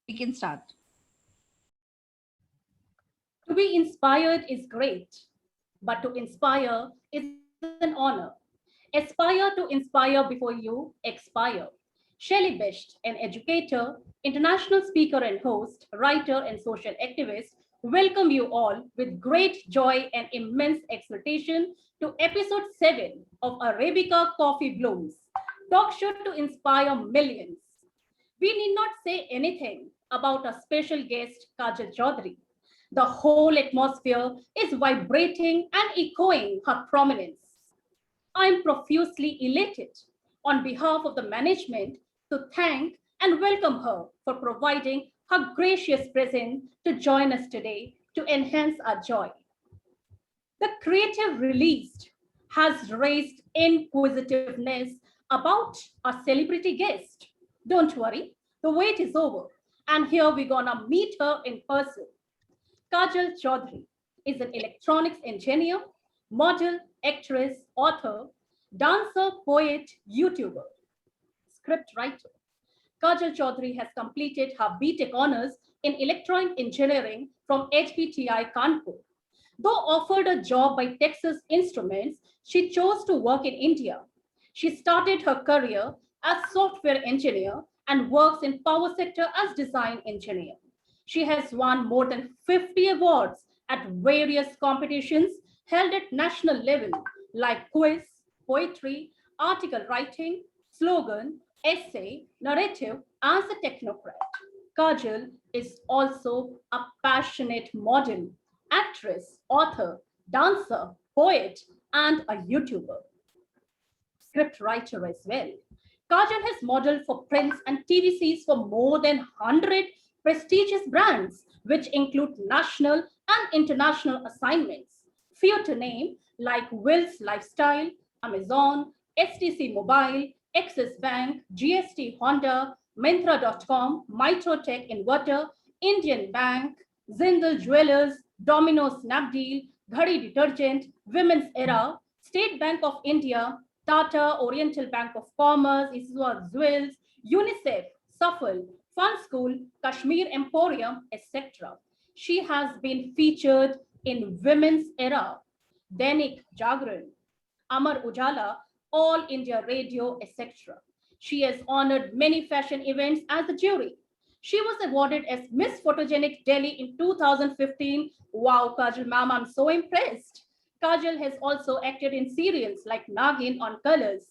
We can start. To be inspired is great, but to inspire is an honor. Aspire to inspire before you expire. Shelly Bisht, an educator, international speaker and host, writer, and social activist, welcome you all with great joy and immense exultation to episode 7 of Arabica Coffee Blooms, talk show to inspire millions. We need not say anything about our special guest, Kaajal Choudhary. The whole atmosphere is vibrating and echoing her prominence. I am profusely elated on behalf of the management to thank and welcome her for providing her gracious presence to join us today to enhance our joy. The creative released has raised inquisitiveness about our celebrity guest. Don't worry, the wait is over, and here we're gonna meet her in person. Kaajal Choudhary is an electronics engineer, model, actress, author, dancer, poet, YouTuber, script writer. Kaajal Choudhary has completed her BTech honors in electronic engineering from HPTI Kanpur. Though offered a job by Texas Instruments, she chose to work in India. She started her career as software engineer and works in power sector as design engineer. She has won more than 50 awards at various competitions held at national level like quiz, poetry, article writing, slogan, essay, narrative as a technocrat. Kajal is also a passionate model, actress, author, dancer, poet, and a YouTuber, script writer as well. Kajal has modeled for prints and TVCs for more than 100 prestigious brands, which include national and international assignments. Few to name, like Will's Lifestyle, Amazon, STC Mobile, Axis Bank, GST Honda, Myntra.com, Mitrotech Inverter, Indian Bank, Zindal Jewelers, Domino's Snapdeal, Ghadi Detergent, Women's Era, State Bank of India, Tata, Oriental Bank of Commerce, Iswa Jewels, UNICEF, Safal, Fun School, Kashmir Emporium, etc. She has been featured in Women's Era, Dainik Jagran, Amar Ujala, All India Radio, etc. She has honored many fashion events as a jury. She was awarded as Miss Photogenic Delhi in 2015. Wow, Kajal ma'am, I'm so impressed. Kajal has also acted in serials like Nagin on Colors,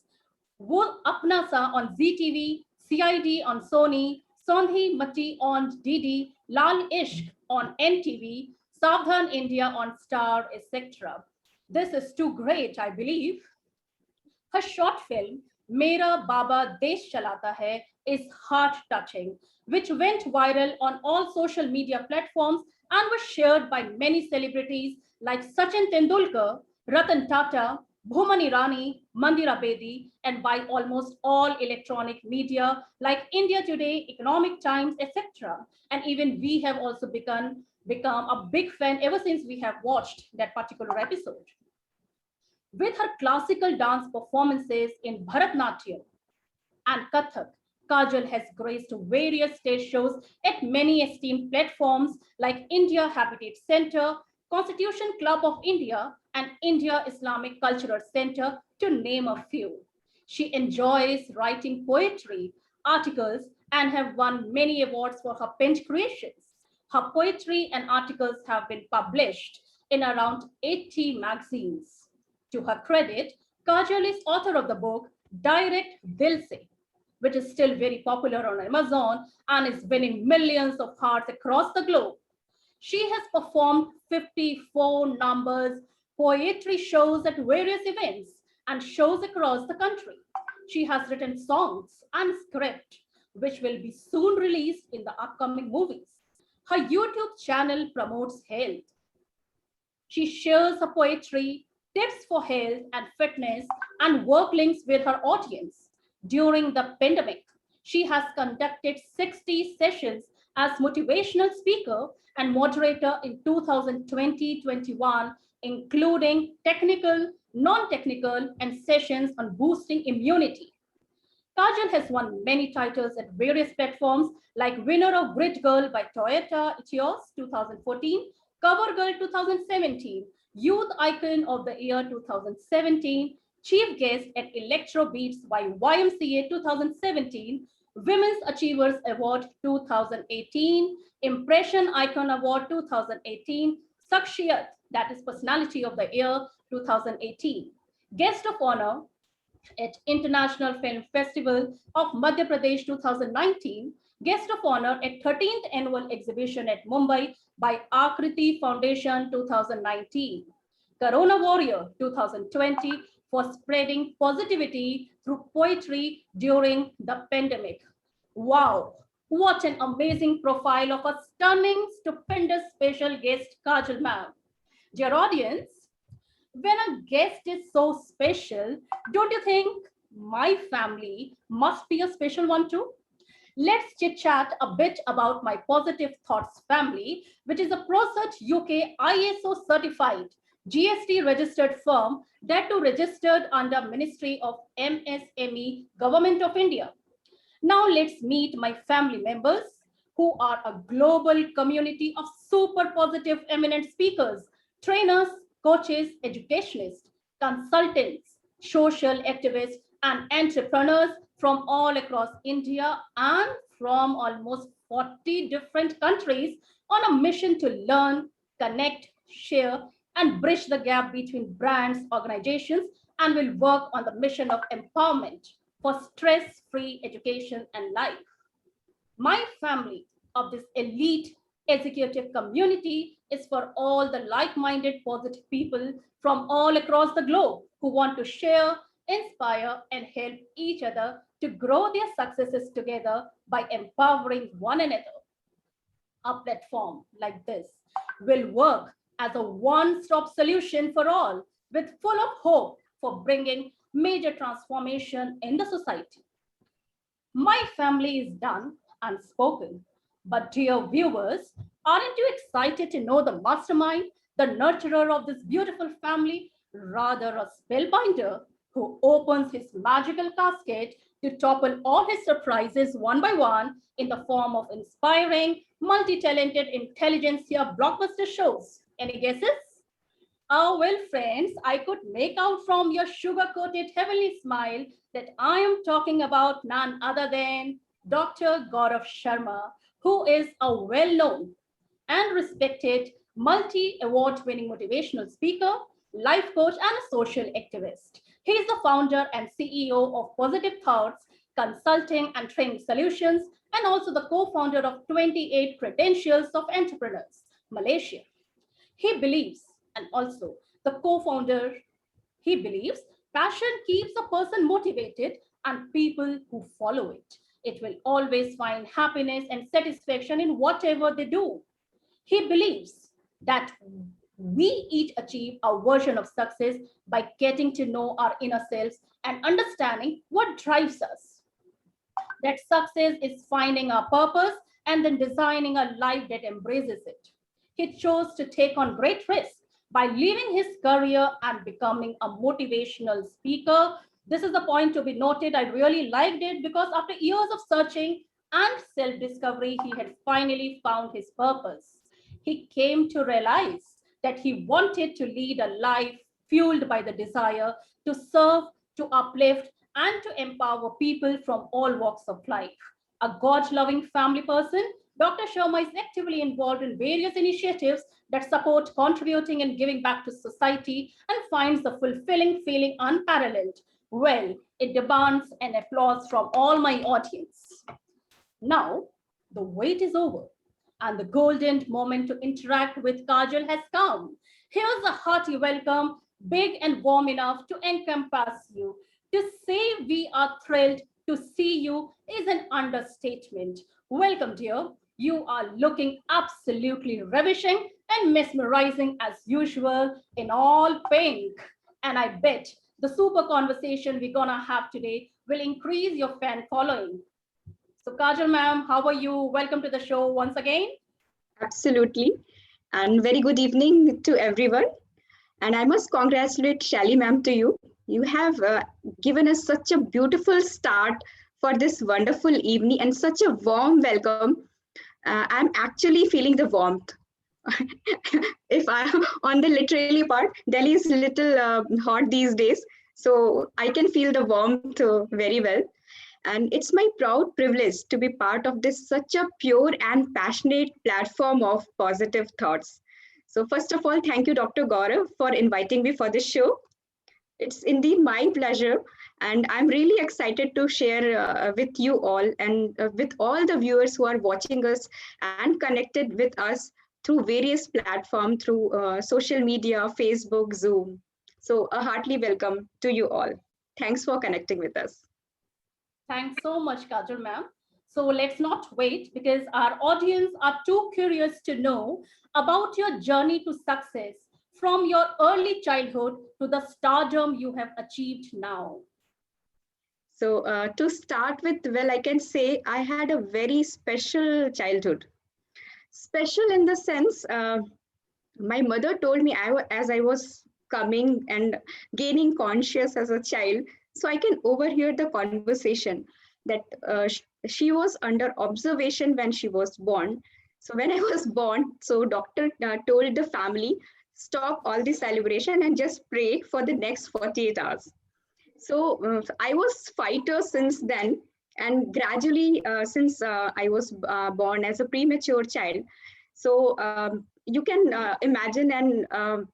Wo Apna Sa on ZTV, CID on Sony, Sondhi Mati on DD, Lal Ishq on NTV, Savdhan India on Star, etc. This is too great, I believe. Her short film, Mera Baba Desh Chalata Hai, is heart-touching, which went viral on all social media platforms and was shared by many celebrities like Sachin Tendulkar, Ratan Tata, Bhumani Rani, Mandira Bedi, and by almost all electronic media like India Today, Economic Times, etc. And even we have also become a big fan ever since we have watched that particular episode. With her classical dance performances in Bharatnatyam and Kathak, Kajal has graced various stage shows at many esteemed platforms like India Habitat Center, Constitution Club of India, and India Islamic Cultural Center, to name a few. She enjoys writing poetry, articles, and have won many awards for her penned creations. Her poetry and articles have been published in around 80 magazines. To her credit, Kajal is author of the book Direct Dil Se, which is still very popular on Amazon and is winning millions of hearts across the globe. She has performed 54 numbers, poetry shows at various events and shows across the country. She has written songs and script, which will be soon released in the upcoming movies. Her YouTube channel promotes health. She shares her poetry, tips for health and fitness, and work links with her audience. During the pandemic, she has conducted 60 sessions as motivational speaker and moderator in 2020-21, including technical, non-technical, and sessions on boosting immunity. Kajal has won many titles at various platforms like winner of Grit Girl by Toyota Etios 2014, Cover Girl 2017, Youth Icon of the Year 2017, Chief Guest at Electro Beats by YMCA 2017, Women's Achievers Award 2018, Impression Icon Award 2018, Sakshiyat, that is Personality of the Year 2018. Guest of Honor at International Film Festival of Madhya Pradesh 2019, Guest of Honor at 13th Annual Exhibition at Mumbai by Akriti Foundation 2019. Corona Warrior 2020 for spreading positivity through poetry during the pandemic. Wow, what an amazing profile of a stunning, stupendous special guest, Kaajal ma'am. Dear audience, when a guest is so special, don't you think my family must be a special one too? Let's chit chat a bit about my Positive Thoughts family, which is a ProSearch UK ISO certified GST registered firm that too registered under Ministry of MSME, Government of India. Now let's meet my family members who are a global community of super positive eminent speakers, trainers, coaches, educationists, consultants, social activists, and entrepreneurs from all across India and from almost 40 different countries on a mission to learn, connect, share, and bridge the gap between brands, organizations, and will work on the mission of empowerment for stress-free education and life. My family of this elite executive community is for all the like-minded positive people from all across the globe who want to share, inspire, and help each other to grow their successes together by empowering one another. A platform like this will work as a one-stop solution for all, with full of hope for bringing major transformation in the society. My family is done and spoken. But dear viewers, aren't you excited to know the mastermind, the nurturer of this beautiful family, rather a spellbinder who opens his magical casket to topple all his surprises one by one in the form of inspiring, multi-talented intelligentsia blockbuster shows? Any guesses? Oh, well, friends, I could make out from your sugar-coated heavenly smile that I am talking about none other than Dr. Gaurav Sharma, who is a well-known and respected multi-award-winning motivational speaker, life coach, and a social activist. He is the founder and CEO of Positive Thoughts, Consulting and Training Solutions, and also the co-founder of 28 Credentials of Entrepreneurs, Malaysia. He believes, and also the co-founder, he believes passion keeps a person motivated and people who follow it. It will always find happiness and satisfaction in whatever they do. He believes that we each achieve a version of success by getting to know our inner selves and understanding what drives us. That success is finding our purpose and then designing a life that embraces it. He chose to take on great risks by leaving his career and becoming a motivational speaker. This is the point to be noted. I really liked it because after years of searching and self-discovery, he had finally found his purpose. He came to realize that he wanted to lead a life fueled by the desire to serve, to uplift, and to empower people from all walks of life. A God-loving family person, Dr. Sharma is actively involved in various initiatives that support contributing and giving back to society and finds the fulfilling feeling unparalleled. Well, it demands an applause from all my audience. Now, the wait is over and the golden moment to interact with Kaajal has come. Here's a hearty welcome, big and warm enough to encompass you. To say we are thrilled to see you is an understatement. Welcome, dear. You are looking absolutely ravishing and mesmerizing as usual in all pink. And I bet the super conversation we're gonna have today will increase your fan following. So Kaajal ma'am, how are you? Welcome to the show once again. Absolutely. And very good evening to everyone. And I must congratulate Shelly ma'am to you. You have given us such a beautiful start for this wonderful evening and such a warm welcome. I'm actually feeling the warmth. If I on the literally part, Delhi is little hot these days, so I can feel the warmth very well. And it's my proud privilege to be part of this such a pure and passionate platform of positive thoughts. So first of all, thank you, Dr. Gaurav, for inviting me for this show. It's indeed my pleasure, and I'm really excited to share with you all and with all the viewers who are watching us and connected with us through various platforms, through social media, Facebook, Zoom. So, a heartily welcome to you all. Thanks for connecting with us. Thanks so much, Kajal ma'am. So let's not wait because our audience are too curious to know about your journey to success from your early childhood to the stardom you have achieved now. So, to start with, well, I can say I had a very special childhood. Special in the sense, my mother told me as I was coming and gaining conscious as a child, so I can overhear the conversation that she was under observation when she was born. So when I was born, so doctor told the family, stop all the celebration and just pray for the next 48 hours. So I was fighter since then, and gradually since I was born as a premature child, so you can imagine and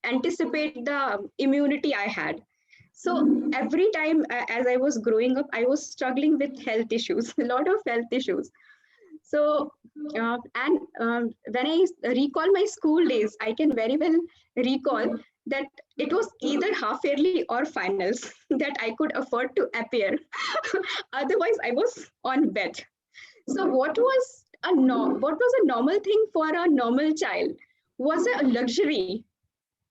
anticipate the immunity I had. So every time as I was growing up, I was struggling with health issues, a lot of health issues. So, and when I recall my school days, I can very well recall that it was either half yearly or finals that I could afford to appear. Otherwise, I was on bed. So, what was a normal thing for a normal child was a luxury.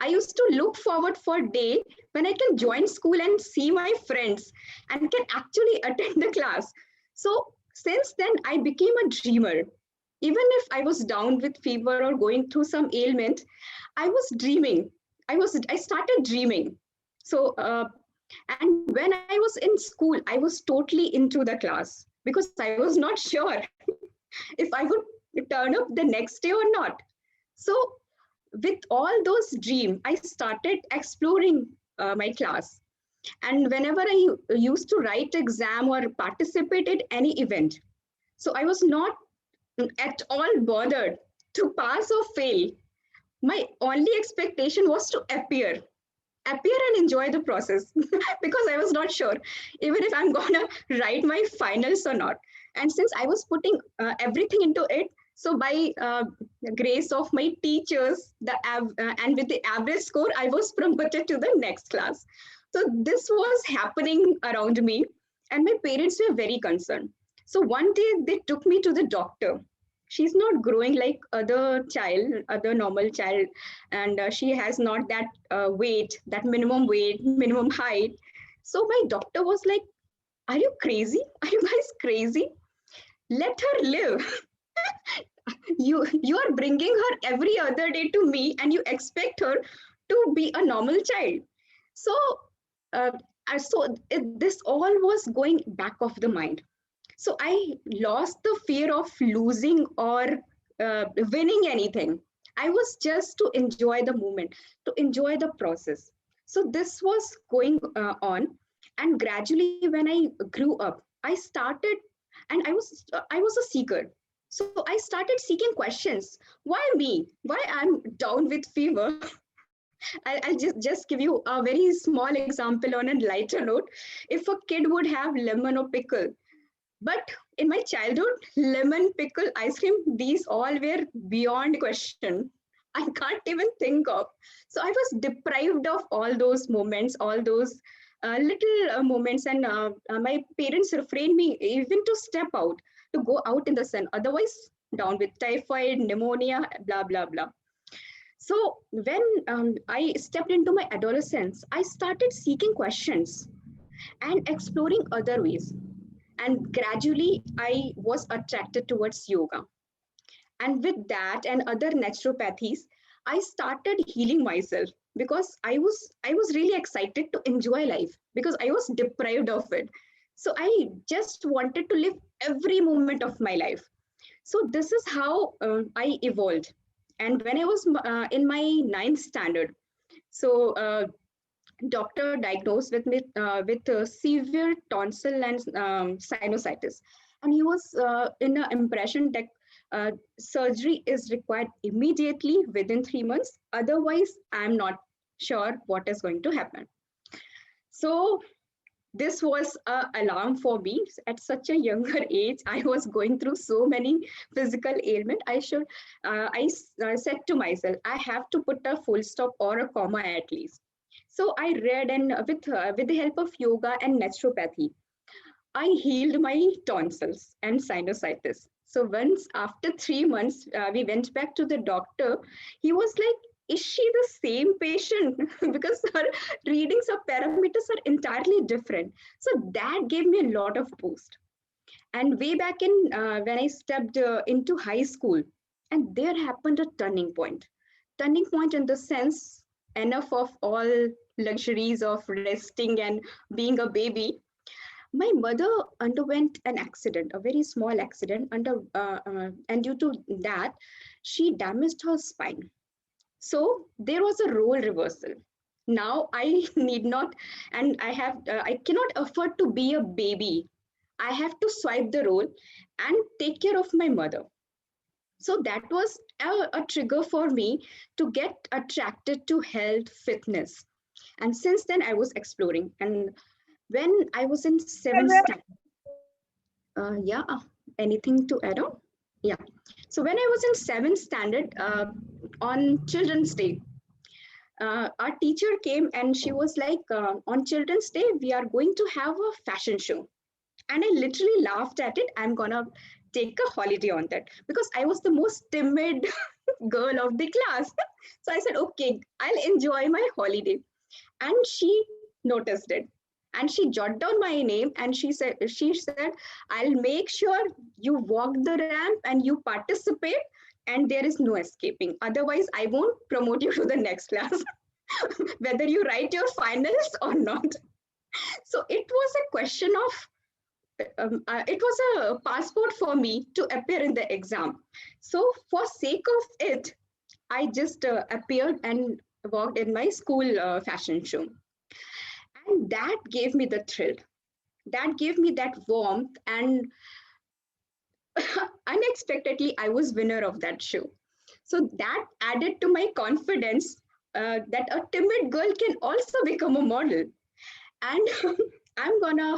I used to look forward for a day when I can join school and see my friends and can actually attend the class. So since then, I became a dreamer. Even if I was down with fever or going through some ailment, I was dreaming. I started dreaming. So and when I was in school, I was totally into the class because I was not sure if I would turn up the next day or not. So with all those dreams, I started exploring my class. And whenever I used to write exam or participate in any event, so I was not at all bothered to pass or fail. My only expectation was to appear and enjoy the process because I was not sure even if I'm gonna write my finals or not. And since I was putting everything into it, so by grace of my teachers, and with the average score, I was promoted to the next class. So this was happening around me, and my parents were very concerned. So one day they took me to the doctor. She's not growing like other normal child, and she has not that weight, minimum height. So my doctor was like, "Are you crazy? Are you guys crazy? Let her live. You are bringing her every other day to me, and you expect her to be a normal child." So, uh, this all was going back of the mind. So I lost the fear of losing or winning anything. I was just to enjoy the moment, to enjoy the process. So this was going on, and gradually when I grew up, I started, and I was a seeker. So I started seeking questions. Why me? Why I'm down with fever? I'll just give you a very small example on a lighter note. If a kid would have lemon or pickle, but in my childhood, lemon, pickle, ice cream, these all were beyond question. I can't even think of. So I was deprived of all those moments, all those little moments, and my parents refrained me even to step out, to go out in the sun. Otherwise, down with typhoid, pneumonia, blah, blah, blah. So when I stepped into my adolescence, I started seeking questions and exploring other ways. And gradually, I was attracted towards yoga. And with that and other naturopathies, I started healing myself because I was really excited to enjoy life because I was deprived of it. So I just wanted to live every moment of my life. So this is how I evolved. And when I was in my ninth standard, so doctor diagnosed with me with severe tonsil and sinusitis, and he was in an impression that surgery is required immediately within 3 months. Otherwise, I'm not sure what is going to happen. So this was a alarm for me at such a younger age. I was going through so many physical ailment. I said to myself, I have to put a full stop or a comma at least. So I read, and with the help of yoga and naturopathy, I healed my tonsils and sinusitis. So once after 3 months, we went back to the doctor. He was like, is she the same patient? Because her readings of parameters are entirely different. So that gave me a lot of boost. And way back in when I stepped into high school, and there happened a turning point. Turning point in the sense, enough of all luxuries of resting and being a baby. My mother underwent an accident, a very small accident, and due to that, she damaged her spine. So there was a role reversal. Now I need not, and I cannot afford to be a baby. I have to swipe the role and take care of my mother. So that was a trigger for me to get attracted to health, fitness. And since then, I was exploring. And when I was in seventh standard, yeah, anything to add on? Yeah. So when I was in seventh standard, on Children's Day, our teacher came and she was like, on Children's Day, we are going to have a fashion show. And I literally laughed at it. I'm gonna take a holiday on that because I was the most timid girl of the class. So I said, okay, I'll enjoy my holiday. And she noticed it. And she jotted down my name and she said, I'll make sure you walk the ramp and you participate and there is no escaping. Otherwise, I won't promote you to the next class, whether you write your finals or not. So it was a question of it was a passport for me to appear in the exam. So for sake of it, I just appeared and walked in my school fashion show. And that gave me the thrill. That gave me that warmth. And unexpectedly, I was winner of that show. So that added to my confidence that a timid girl can also become a model. And I'm gonna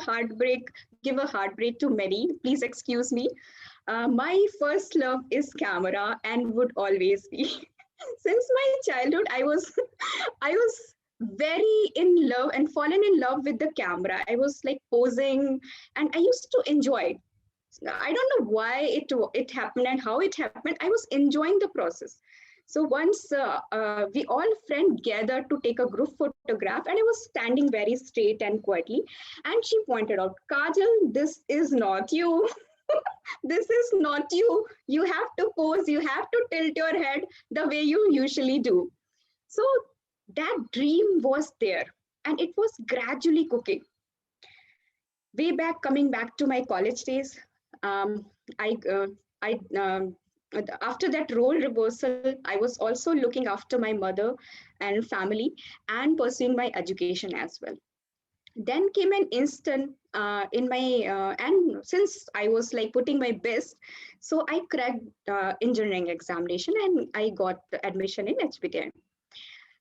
give a heartbreak to many. Please excuse me. My first love is camera and would always be. Since my childhood, I was very in love and fallen in love with the camera. I was like posing, and I used to enjoy. I don't know why it happened and how it happened. I was enjoying the process. So once we all friends gathered to take a group photograph, and I was standing very straight and quietly, and she pointed out, Kajal, this is not you. This is not you. You have to pose. You have to tilt your head the way you usually do. So that dream was there, and it was gradually cooking. Way back, coming back to my college days, um, I, uh, I after that role reversal, I was also looking after my mother and family and pursuing my education as well. Then came an instant in my and since I was like putting my best, so I cracked engineering examination and I got the admission in HPTI.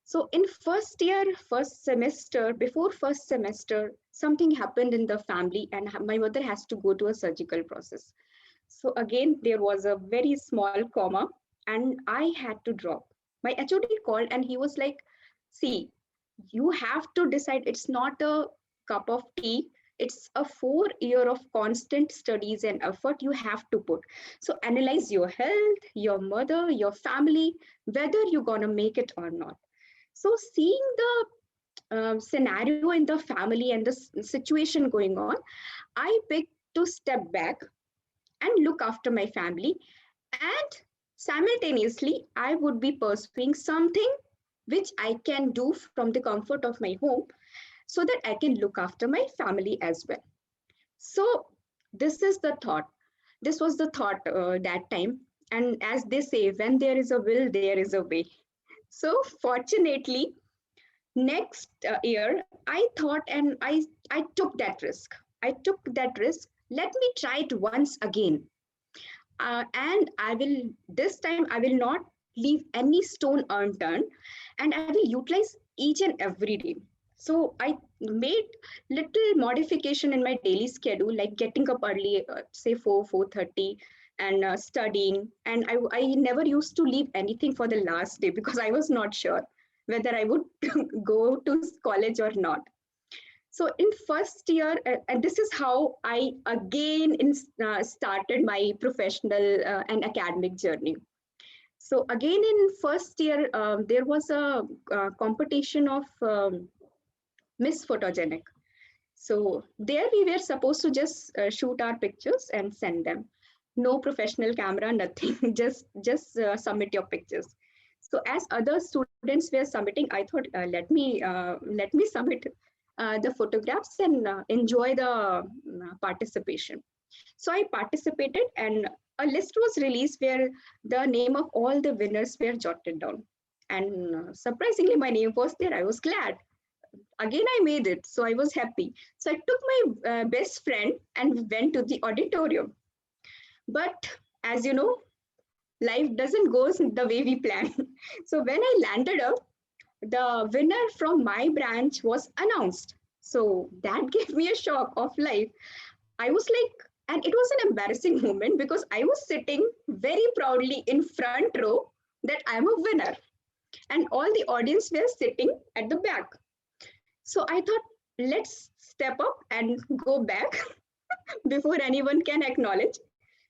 So in first year, first semester, before first semester, something happened in the family and my mother has to go to a surgical process. So again, there was a very small comma and I had to drop. My HOD called and he was like, see, you have to decide. It's not a cup of tea. It's a 4 year of constant studies and effort you have to put. So analyze your health, your mother, your family, whether you're gonna make it or not. So seeing the scenario in the family and the situation going on, I picked to step back and look after my family. And simultaneously, I would be pursuing something which I can do from the comfort of my home so that I can look after my family as well. So this is the thought. This was the thought that time. And as they say, when there is a will, there is a way. So fortunately, next year, I thought, and I took that risk. I took that risk. Let me try it once again. And I will, this time, I will not leave any stone unturned, and I will utilize each and every day. So I made little modification in my daily schedule, like getting up early, say 4:30, and studying. And I never used to leave anything for the last day because I was not sure whether I would go to college or not. So in first year, and this is how I again started my professional and academic journey. So again in first year, there was a competition of Miss Photogenic. So there we were supposed to just shoot our pictures and send them. No professional camera, nothing. Just submit your pictures. So as other students were submitting, I thought let me submit the photographs and enjoy the participation. So I participated, and a list was released where the name of all the winners were jotted down. And surprisingly, my name was there. I was glad. Again, I made it. So I was happy. So I took my best friend and went to the auditorium. But as you know, life doesn't go the way we plan. So when I landed up, the winner from my branch was announced. So that gave me a shock of life. I was like, and it was an embarrassing moment because I was sitting very proudly in front row that I'm a winner, and all the audience were sitting at the back. So I thought, let's step up and go back before anyone can acknowledge.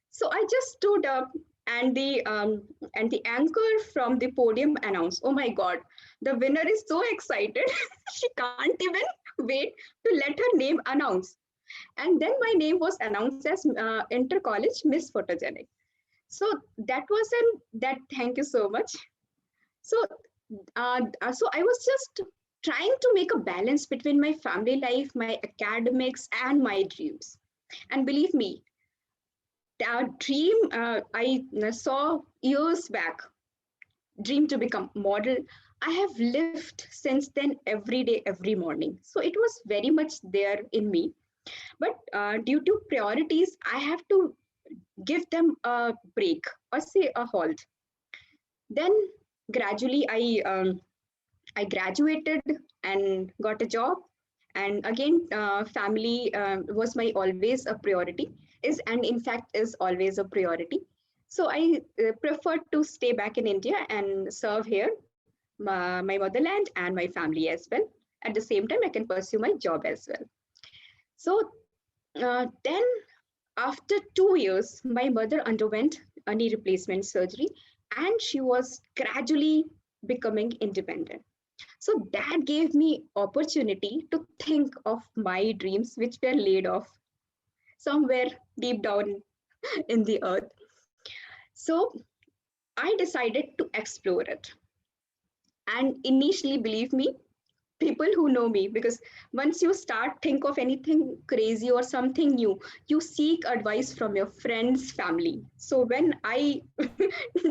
So I just stood up, and the anchor from the podium announced, "Oh my God, the winner is so excited, she can't even wait to let her name announce." And then my name was announced as inter college Miss Photogenic. So that was an that. Thank you so much. So so I was just trying to make a balance between my family life, my academics, and my dreams. And believe me, that dream I saw years back, dream to become model, I have lived since then every day, every morning. So it was very much there in me. But due to priorities, I have to give them a break or say a halt. Then gradually I graduated and got a job. And again, family was my always a priority, is and in fact is always a priority. So I preferred to stay back in India and serve here, my motherland and my family as well. At the same time, I can pursue my job as well. So then, after 2 years, my mother underwent a knee replacement surgery, and she was gradually becoming independent. So that gave me opportunity to think of my dreams, which were laid off somewhere deep down in the earth. So I decided to explore it. And initially, believe me, people who know me, because once you start think of anything crazy or something new, you seek advice from your friends, family. So when I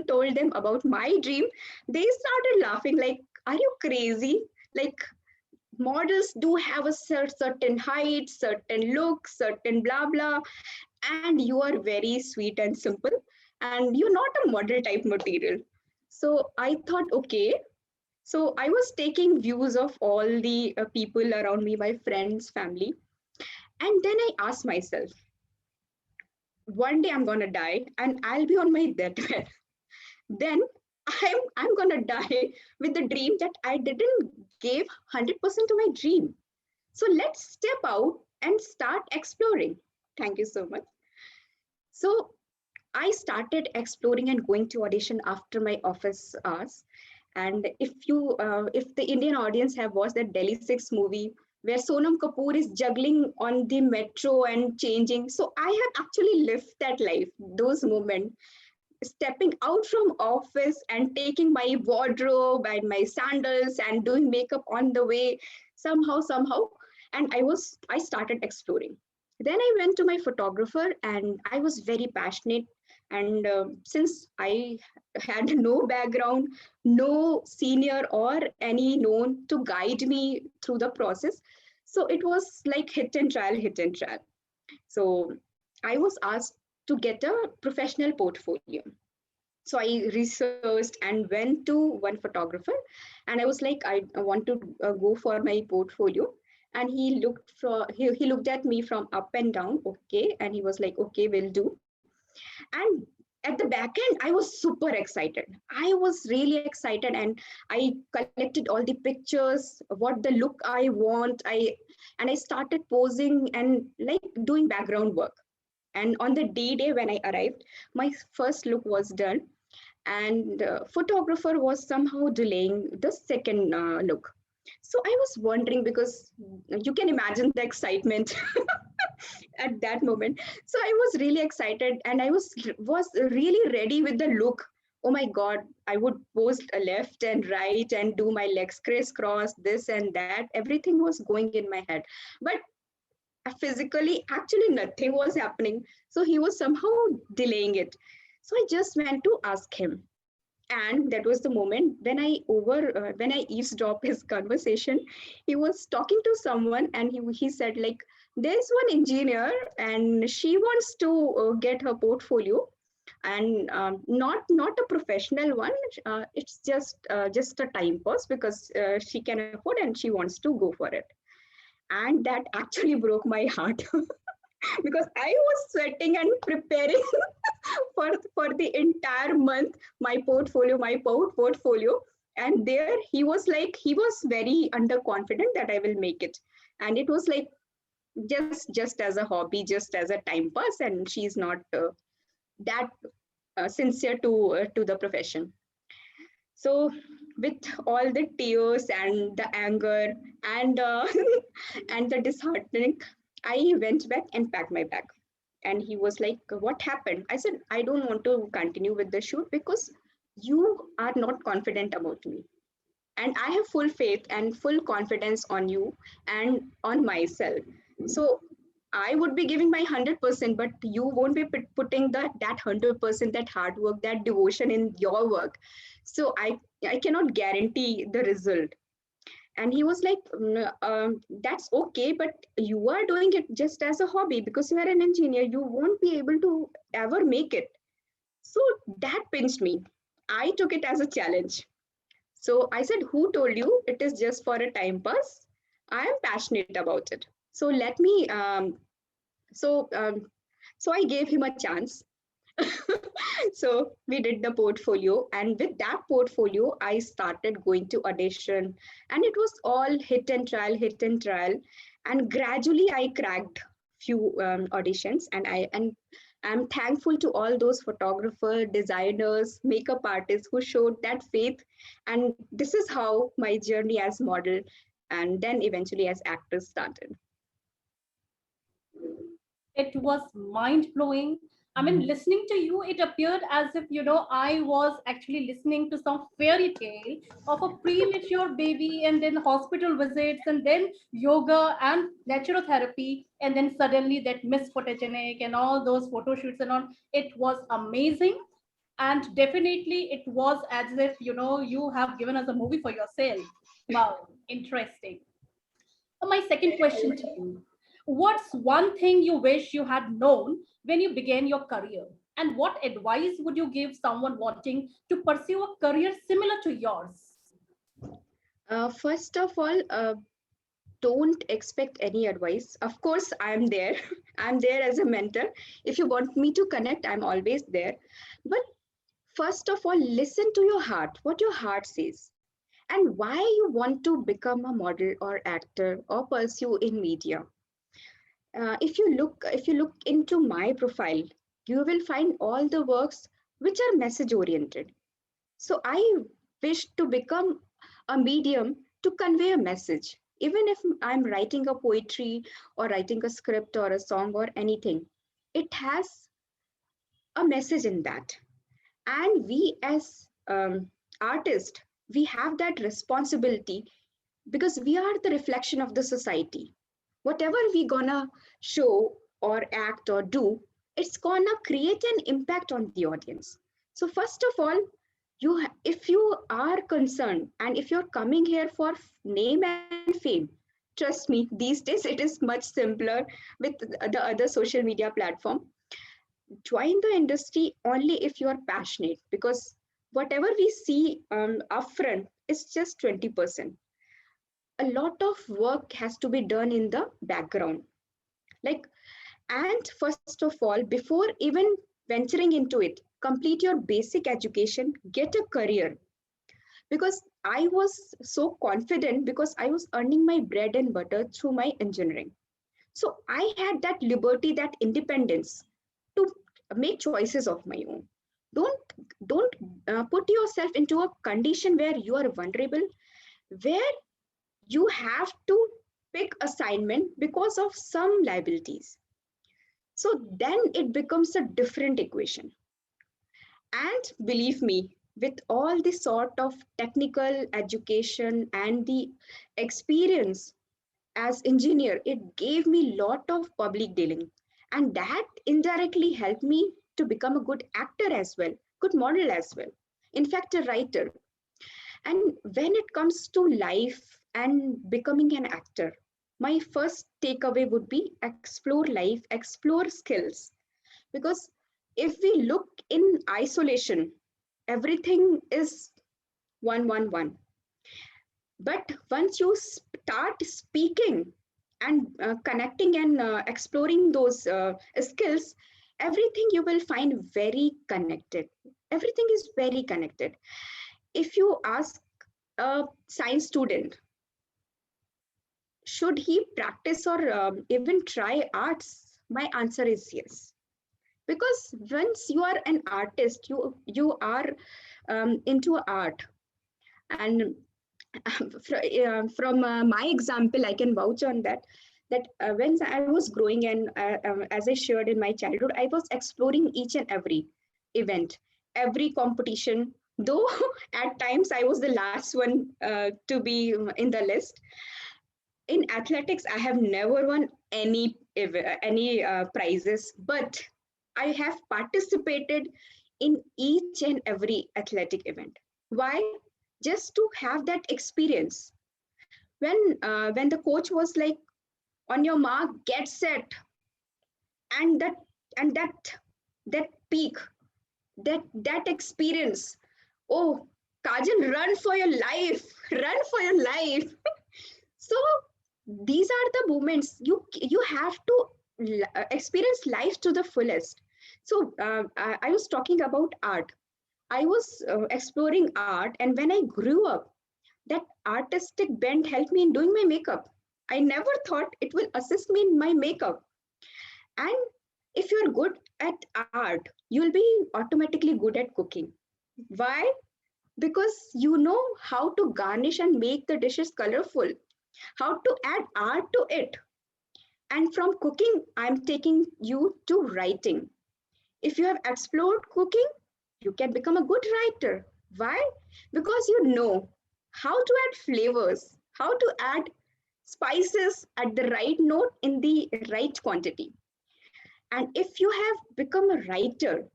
told them about my dream, they started laughing like, are you crazy? Like, models do have a certain height, certain look, certain blah blah, and you are very sweet and simple, and you're not a model type material. So I thought, okay. So I was taking views of all the people around me, my friends, family, and then I asked myself, one day I'm gonna die, and I'll be on my deathbed. Then I'm gonna die with the dream that I didn't give 100% to my dream. So let's step out and start exploring. Thank you so much. So I started exploring and going to audition after my office hours. And if the Indian audience have watched that Delhi 6 movie where Sonam Kapoor is juggling on the metro and changing, so I have actually lived that life, those moments, stepping out from office and taking my wardrobe and my sandals and doing makeup on the way, somehow, and I started exploring. Then I went to my photographer, and I was very passionate. And since I had no background, no senior or any known to guide me through the process, so it was like hit and trial, hit and trial. So I was asked to get a professional portfolio. So I researched and went to one photographer, and I was like, I want to go for my portfolio. And he looked at me from up and down, okay, and he was like, okay, will do. And at the back end, I was super excited. I was really excited, and I collected all the pictures, what the look I want. I started posing and like doing background work. And on the day when I arrived, my first look was done, and photographer was somehow delaying the second look. So I was wondering, because you can imagine the excitement at that moment. So I was really excited, and I was really ready with the look. Oh my god, I would post a left and right and do my legs crisscross, this and that. Everything was going in my head, but physically, actually nothing was happening. So he was somehow delaying it. So I just went to ask him, and that was the moment when I eavesdropped his conversation. He was talking to someone, and he said like, there's one engineer, and she wants to get her portfolio, and not a professional one. It's just a time pass, because she can afford and she wants to go for it. And that actually broke my heart because I was sweating and preparing for the entire month, my portfolio. And there he was very underconfident that I will make it. And it was like just as a hobby, just as a time pass, and she's not that sincere to the profession. So with all the tears and the anger and and the disheartening, I went back and packed my bag. And he was like, what happened? I said, I don't want to continue with the shoot because you are not confident about me. And I have full faith and full confidence on you and on myself. So I would be giving my 100%, but you won't be putting that 100%, that hard work, that devotion in your work. So I cannot guarantee the result. And he was like, that's okay, but you are doing it just as a hobby because you are an engineer. You won't be able to ever make it. So that pinched me. I took it as a challenge. So I said, who told you it is just for a time pass? I am passionate about it. So let me, so, um, so I gave him a chance. So we did the portfolio, and with that portfolio I started going to audition, and it was all hit and trial. And gradually I cracked few auditions, and I'm thankful to all those photographer, designers, makeup artists who showed that faith. And this is how my journey as model and then eventually as actor started. It was mind blowing. I mean, listening to you, it appeared as if, I was actually listening to some fairy tale of a premature baby, and then hospital visits, and then yoga and naturotherapy, and then suddenly that Miss Photogenic and all those photo shoots and all. It was amazing. And definitely, it was as if, you have given us a movie for yourself. Wow, interesting. My second question to you: what's one thing you wish you had known when you began your career? And what advice would you give someone wanting to pursue a career similar to yours? First of all, don't expect any advice. Of course, I'm there. I'm there as a mentor. If you want me to connect, I'm always there. But first of all, listen to your heart, what your heart says, and why you want to become a model or actor or pursue in media. If you look into my profile, you will find all the works which are message oriented. So I wish to become a medium to convey a message. Even if I'm writing a poetry or writing a script or a song or anything, it has a message in that. And we as artists, we have that responsibility because we are the reflection of the society. Whatever we gonna show, or act or do, it's gonna create an impact on the audience. So first of all, if you are concerned and if you're coming here for name and fame, trust me, these days it is much simpler with the other social media platform. Join the industry only if you are passionate, because whatever we see upfront is just 20%. A lot of work has to be done in the background. Like, and first of all, before even venturing into it, complete your basic education, get a career. Because I was so confident because I was earning my bread and butter through my engineering. So I had that liberty, that independence to make choices of my own. Don't don't put yourself into a condition where you are vulnerable, where you have to pick assignment because of some liabilities. So then it becomes a different equation. And believe me, with all the sort of technical education and the experience as engineer, it gave me lot of public dealing, and that indirectly helped me to become a good actor as well, good model as well, in fact a writer. And when it comes to life and becoming an actor, my first takeaway would be explore life, explore skills. Because if we look in isolation, everything is 111. But once you start speaking and connecting and exploring those skills, everything you will find very connected. Everything is very connected. If you ask a science student, should he practice or even try arts? My answer is yes. Because once you are an artist, you are into art. And from my example, I can vouch on that. That when I was growing and as I shared in my childhood, I was exploring each and every event, every competition. Though at times I was the last one to be in the list. In athletics, I have never won any prizes, but I have participated in each and every athletic event. Why? Just to have that experience. When the coach was like, on your mark, get set, and that peak, that experience. Oh, Kajal, run for your life, run for your life. So these are the moments you have to experience life to the fullest. So I was talking about art. I was exploring art, and when I grew up, that artistic bent helped me in doing my makeup. I never thought it will assist me in my makeup. And if you're good at art, you'll be automatically good at cooking. Why? Because you know how to garnish and make the dishes colorful, how to add art to it. And from cooking, I'm taking you to writing. If you have explored cooking, you can become a good writer. Why? Because you know how to add flavors, how to add spices at the right note in the right quantity. And if you have become a writer,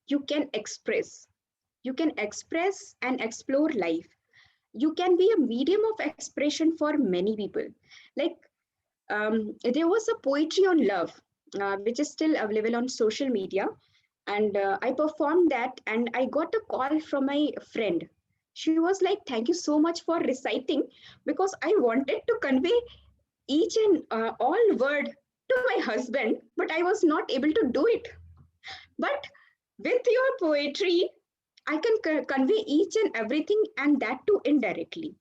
you can express. You can express and explore life. You can be a medium of expression for many people. Like there was a poetry on love, which is still available on social media. And I performed that, and I got a call from my friend. She was like, "Thank you so much for reciting," because I wanted to convey each and all word to my husband, but I was not able to do it. But with your poetry, I can convey each and everything, and that too indirectly.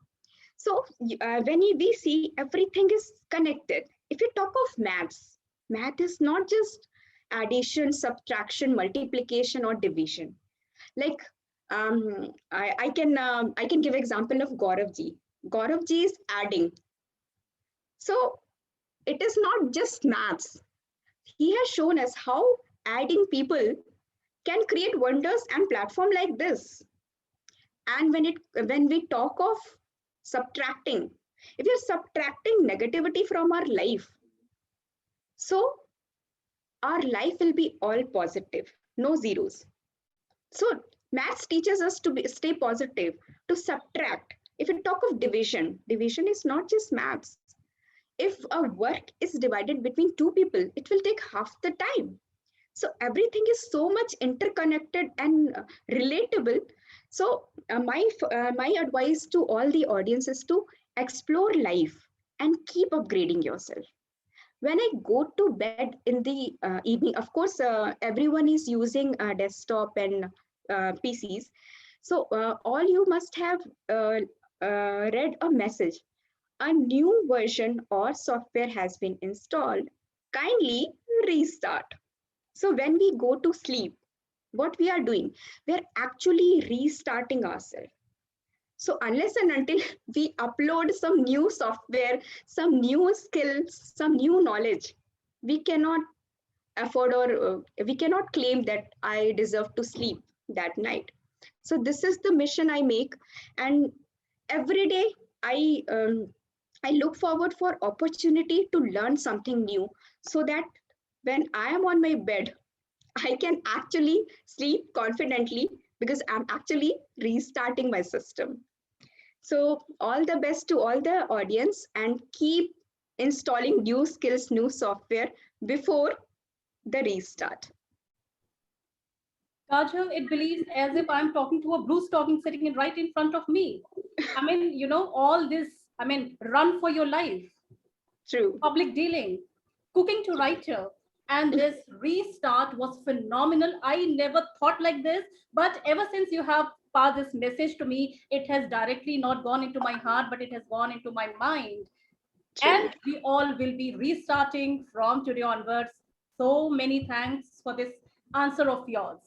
So when we see everything is connected, if you talk of maths, math is not just addition, subtraction, multiplication, or division. Like I can give example of Gaurav ji. Gaurav ji is adding. So it is not just maths. He has shown us how adding people can create wonders and platform like this. And when we talk of subtracting, if you're subtracting negativity from our life, so our life will be all positive, no zeros. So maths teaches us to stay positive, to subtract. If we talk of division, division is not just maths. If a work is divided between two people, it will take half the time. So everything is so much interconnected and relatable. So my advice to all the audience is to explore life and keep upgrading yourself. When I go to bed in the evening, of course, everyone is using desktop and PCs. So all you must have read a message. A new version or software has been installed. Kindly restart. So when we go to sleep, what we are doing, we are actually restarting ourselves. So unless and until we upload some new software, some new skills, some new knowledge, we cannot afford or we cannot claim that I deserve to sleep that night. So this is the mission I make, and every day I I look forward for opportunity to learn something new, so that when I am on my bed, I can actually sleep confidently because I'm actually restarting my system. So, all the best to all the audience, and keep installing new skills, new software before the restart. Kajal, it believes as if I'm talking to a Bruce talking sitting in right in front of me. I mean, all this, I mean, run for your life, True. public dealing, cooking to writer, and this restart was phenomenal. I never thought like this, but ever since you have passed this message to me, it has directly not gone into my heart, but it has gone into my mind. True. And we all will be restarting from today onwards. So many thanks for this answer of yours.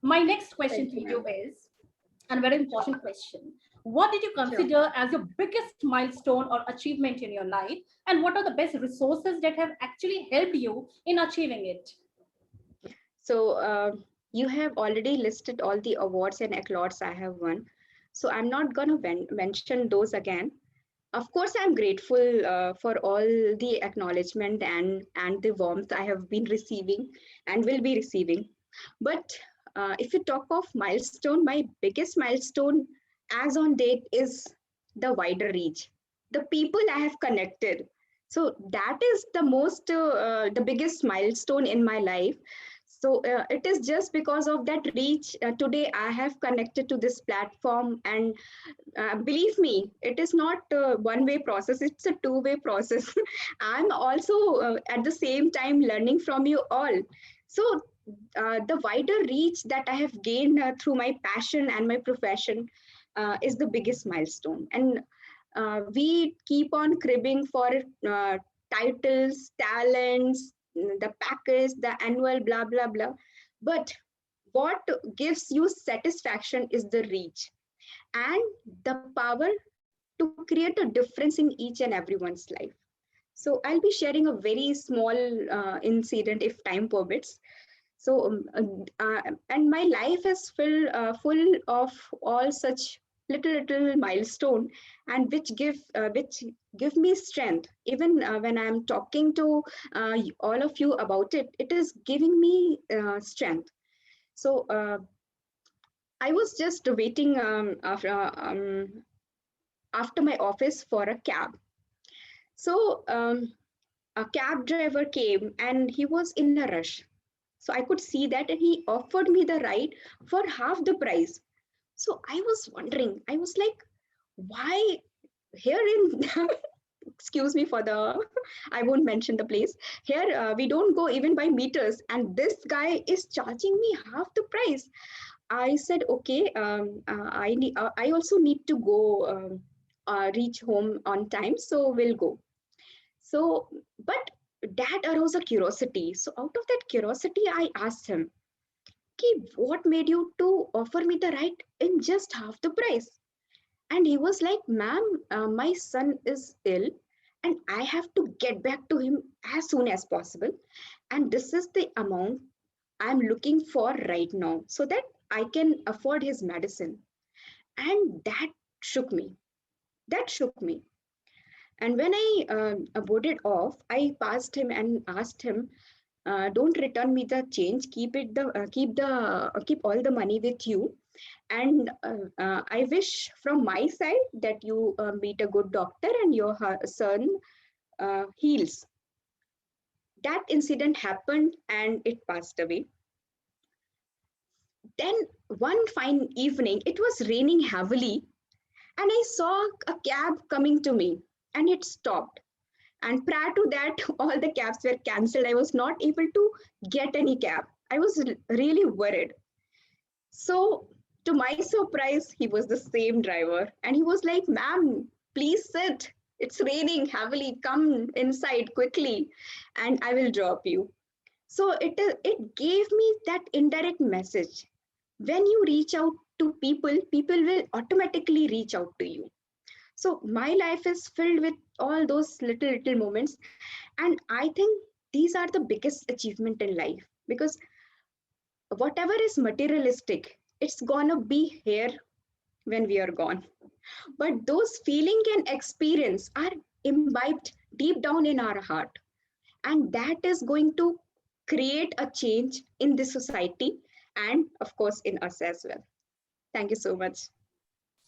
My next question Thank to you, you ma'am. is, and very important question, what did you Sure. consider as your biggest milestone or achievement in your life? And what are the best resources that have actually helped you in achieving it? So, you have already listed all the awards and accolades I have won. So, I'm not going to mention those again. Of course, I'm grateful for all the acknowledgement and the warmth I have been receiving and will be receiving. But if you talk of milestone, my biggest milestone as on date is the wider reach, the people I have connected. So that is the biggest milestone in my life. So it is just because of that reach. Today I have connected to this platform, and believe me, it is not a one-way process, it's a two-way process. I'm also at the same time learning from you all. So the wider reach that I have gained through my passion and my profession is the biggest milestone. And we keep on cribbing for titles, talents, the package, the annual, blah, blah, blah. But what gives you satisfaction is the reach and the power to create a difference in each and everyone's life. So I'll be sharing a very small incident if time permits. So and my life is full of all such little milestone, and which give me strength. Even when I'm talking to all of you about it, it is giving me strength. So I was just waiting after my office for a cab. So a cab driver came and he was in a rush. So I could see that, and he offered me the ride for half the price. So I was wondering, I was like, why here in excuse me for the I won't mention the place. Here we don't go even by meters, and this guy is charging me half the price. I said, okay, I also need to go reach home on time, so we'll go. So, but that arose a curiosity. So, out of that curiosity, I asked him, okay, what made you to offer me the ride in just half the price? And he was like, ma'am, my son is ill and I have to get back to him as soon as possible. And this is the amount I'm looking for right now so that I can afford his medicine. And that shook me. That shook me. And when I boarded off, I passed him and asked him, Don't return me the change. Keep all the money with you. And I wish from my side that you meet a good doctor and your son heals. That incident happened and it passed away. Then one fine evening, it was raining heavily, and I saw a cab coming to me, and it stopped. And prior to that, all the cabs were cancelled. I was not able to get any cab. I was really worried. So, to my surprise, he was the same driver, and he was like, "Ma'am, please sit. It's raining heavily. Come inside quickly, and I will drop you." So it gave me that indirect message. When you reach out to people, people will automatically reach out to you. So my life is filled with all those little moments, and I think these are the biggest achievement in life, because whatever is materialistic, it's gonna be here when we are gone. But those feeling and experience are imbibed deep down in our heart, and that is going to create a change in the society and of course in us as well. Thank you so much.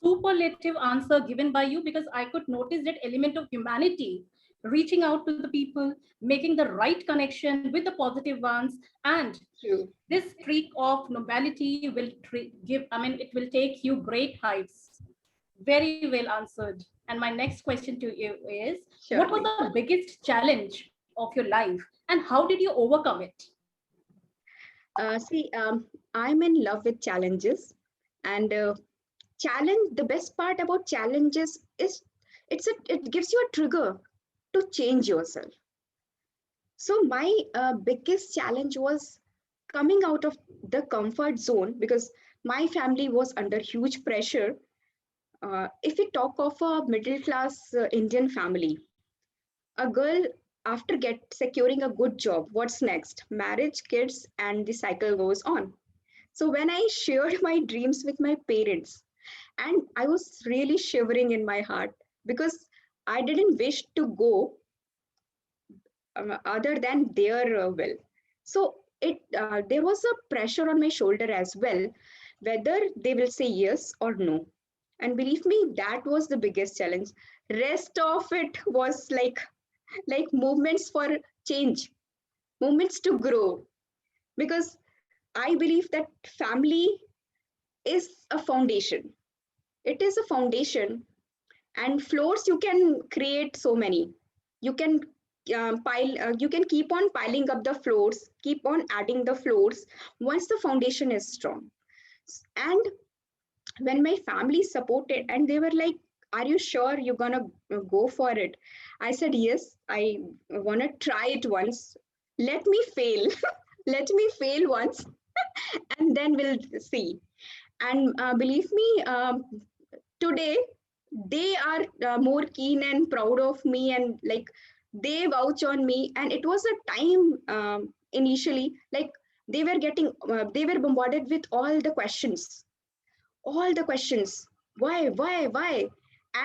Superlative answer given by you, because I could notice that element of humanity, reaching out to the people, making the right connection with the positive ones, and True. this streak of nobility will give, I mean, it will take you great heights. Very well answered. And my next question to you is, what was Surely. the biggest challenge of your life and how did you overcome it? See, I'm in love with challenges, and challenge. The best part about challenges is it gives you a trigger to change yourself. So my biggest challenge was coming out of the comfort zone, because my family was under huge pressure. If we talk of a middle class Indian family, a girl, after get securing a good job, what's next? Marriage, kids, and the cycle goes on. So when I shared my dreams with my parents, and I was really shivering in my heart, because I didn't wish to go other than their will. So it there was a pressure on my shoulder as well, whether they will say yes or no. And believe me, that was the biggest challenge. Rest of it was like movements for change, movements to grow, because I believe that family is a foundation. It is a foundation, and floors you can create so many. You can you can keep on piling up the floors, keep on adding the floors once the foundation is strong. And when my family supported and they were like, "Are you sure you're gonna go for it?" I said, "Yes, I wanna try it once. Let me fail." Let me fail once, and then we'll see. And believe me, today they are more keen and proud of me, and like they vouch on me. And it was a time, initially, like they were bombarded with all the questions. Why?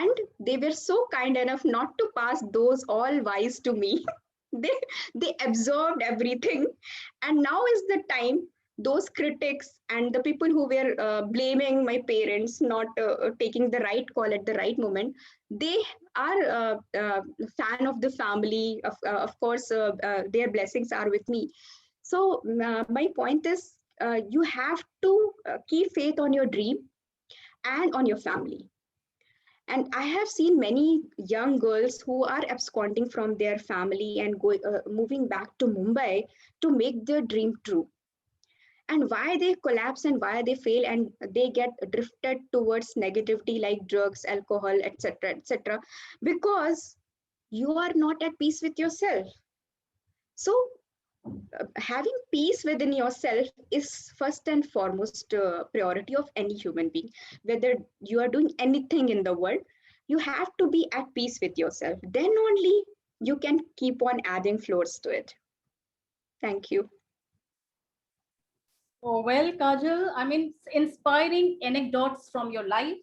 And they were so kind enough not to pass those all whys to me. they they absorbed everything. And now is the time, those critics and the people who were blaming my parents not taking the right call at the right moment, they are fan of the family. Of course, their blessings are with me. So my point is, you have to keep faith on your dream and on your family. And I have seen many young girls who are absconding from their family and moving back to Mumbai to make their dream true. And why they collapse and why they fail and they get drifted towards negativity like drugs, alcohol, etc., etc., because you are not at peace with yourself. So having peace within yourself is first and foremost priority of any human being. Whether you are doing anything in the world, you have to be at peace with yourself, then only you can keep on adding floors to it. Thank you. Oh, well, Kajal, I mean, inspiring anecdotes from your life,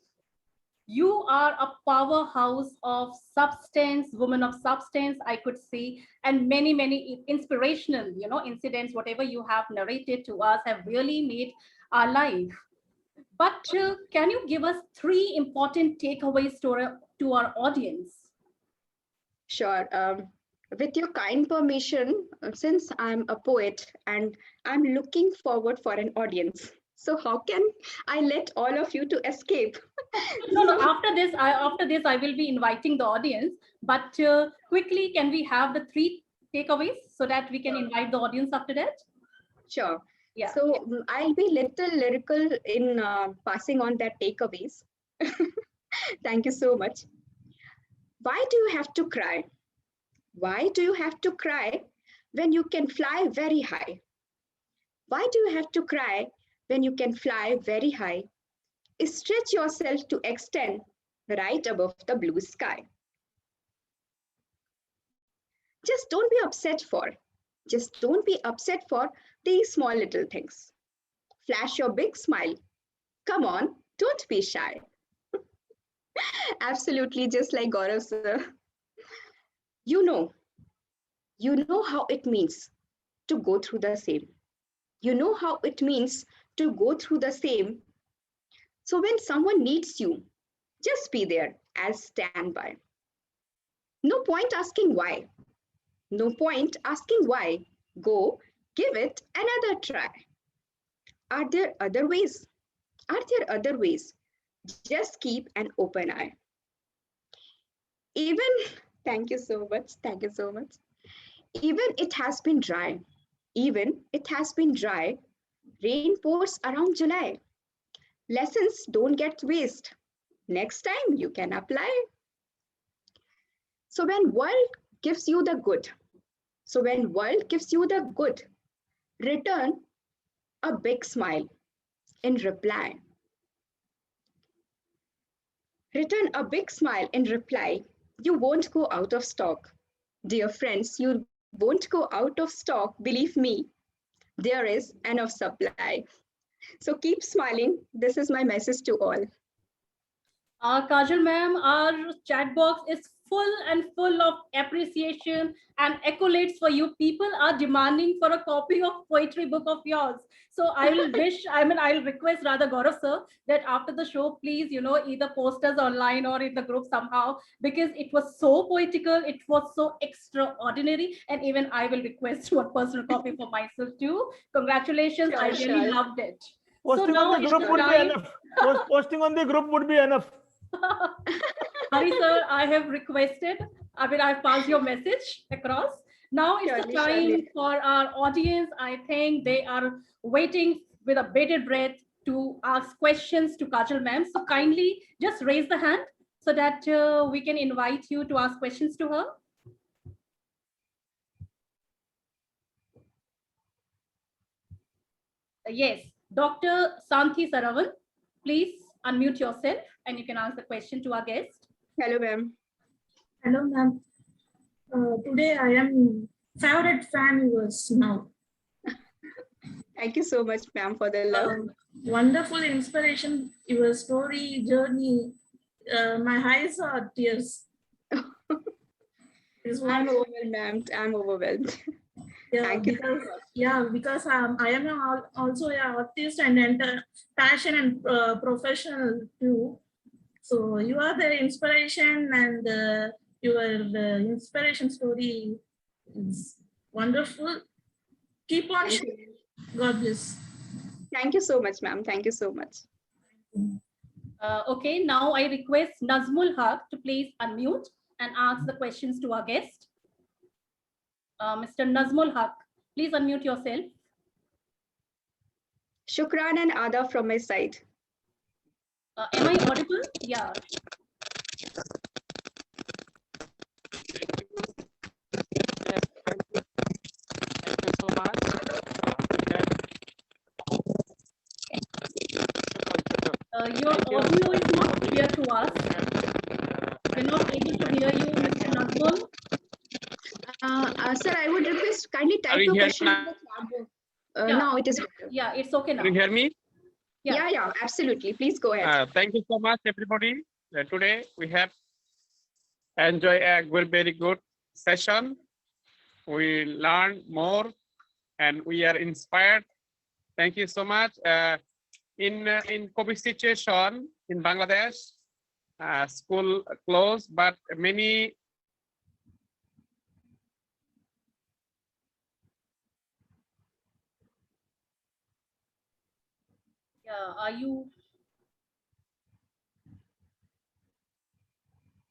You are a powerhouse of substance, woman of substance, I could say, and many, many inspirational, incidents, whatever you have narrated to us have really made our life. But can you give us three important takeaways to our audience? Sure. With your kind permission, since I'm a poet and I'm looking forward for an audience, so how can I let all of you to escape? No, no. So, After this, I will be inviting the audience. But quickly, can we have the three takeaways so that we can invite the audience after that? sure. Yeah. So I'll be little lyrical in passing on that takeaways. Thank you so much. Why do you have to cry? Why do you have to cry when you can fly very high? Why do you have to cry when you can fly very high? Stretch yourself to extend right above the blue sky. Just don't be upset for. Just don't be upset for these small little things. Flash your big smile. Come on, don't be shy. Absolutely, just like Gaurav sir. You know, you know how it means to go through the same. You know how it means to go through the same. So when someone needs you, just be there as standby. No point asking why. No point asking why. Go, give it another try. Are there other ways? Are there other ways? Just keep an open eye. Even, thank you so much. Thank you so much. Even it has been dry. Even it has been dry. Rain pours around July. Lessons don't get waste. Next time you can apply. So when world gives you the good, so when world gives you the good, return a big smile in reply. Return a big smile in reply. You won't go out of stock. Dear friends, you won't go out of stock, believe me. There is enough supply. So keep smiling. This is my message to all. Kajal ma'am, our chat box is full and full of appreciation and accolades for you. People are demanding for a copy of poetry book of yours. So I'll request rather Gaurav sir that after the show, please, either post us online or in the group somehow, because it was so poetical, it was so extraordinary. And even I will request one personal copy for myself too. Congratulations. I Sure, really sure. loved it. So Posting on now the it's group the would be time. enough. Posting on the group would be enough. Hari sir, I have requested, I've passed your message across. Now it's the Surely, time surely. for our audience. I think they are waiting with a bated breath to ask questions to Kajal ma'am. So kindly just raise the hand so that we can invite you to ask questions to her. Yes, Dr. Santhi Saravan, please unmute yourself and you can ask the question to our guest. Hello, ma'am. Hello, ma'am. Today I am favorite fan yours now. Thank you so much, ma'am, for the love. Wonderful inspiration, your story, journey. My eyes are tears. I'm overwhelmed, ma'am. I'm overwhelmed. Yeah, Thank you. because I am also an artist and passion and professional too. So you are the inspiration, and your inspiration story is wonderful. Keep on. Thank you. God bless. Thank you so much, ma'am. Thank you so much. Okay, now I request Nazmul Haq to please unmute and ask the questions to our guest. Mr. Nazmul Haq, please unmute yourself. Shukran and Adab from my side. Am I audible? Yeah. Thank you so much. Your audio is not clear to us. We're not able to hear you, Mr. Nazmul. Sir, I would request kindly type your question in the chat box. Yeah. Now it is better. Yeah, it's okay now. Can you hear me? Yeah, absolutely. Please go ahead. Thank you so much, everybody. Today we have enjoyed a very good session. We learned more and we are inspired. Thank you so much. In COVID situation in Bangladesh, school closed, but many Yeah, are you?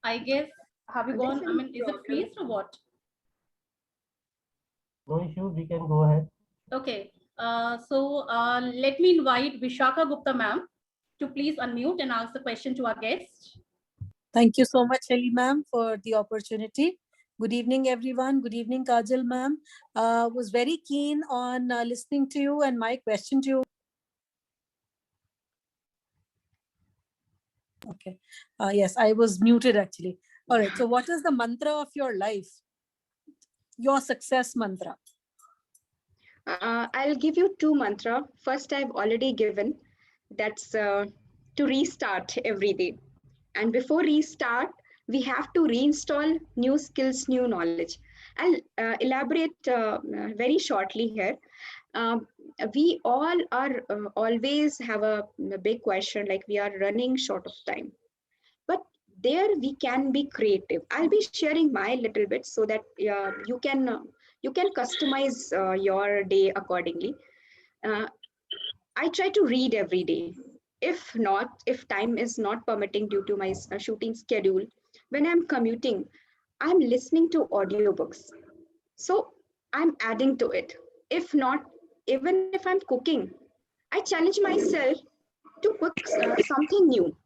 I guess, have you There's gone? I some mean, is it problem. freezed or what? No issues, we can go ahead. Okay. Let me invite Vishaka Gupta ma'am to please unmute and ask the question to our guest. Thank you so much, Shelly ma'am, for the opportunity. Good evening, everyone. Good evening, Kaajal ma'am. Was very keen on listening to you, and my question to you. Okay. Yes, I was muted actually. All right. So what is the mantra of your life? Your success mantra? I'll give you two mantra. First, I've already given. That's to restart every day. And before restart, we have to reinstall new skills, new knowledge. I'll elaborate very shortly here. Um, we all are always have a big question, like we are running short of time. But there we can be creative. I'll be sharing my little bit so that you can customize your day accordingly. uh, I try to read every day. If time is not permitting due to my shooting schedule, when I'm commuting, I'm listening to audiobooks. So I'm adding to it. If not, even if I'm cooking, I challenge myself to cook something new,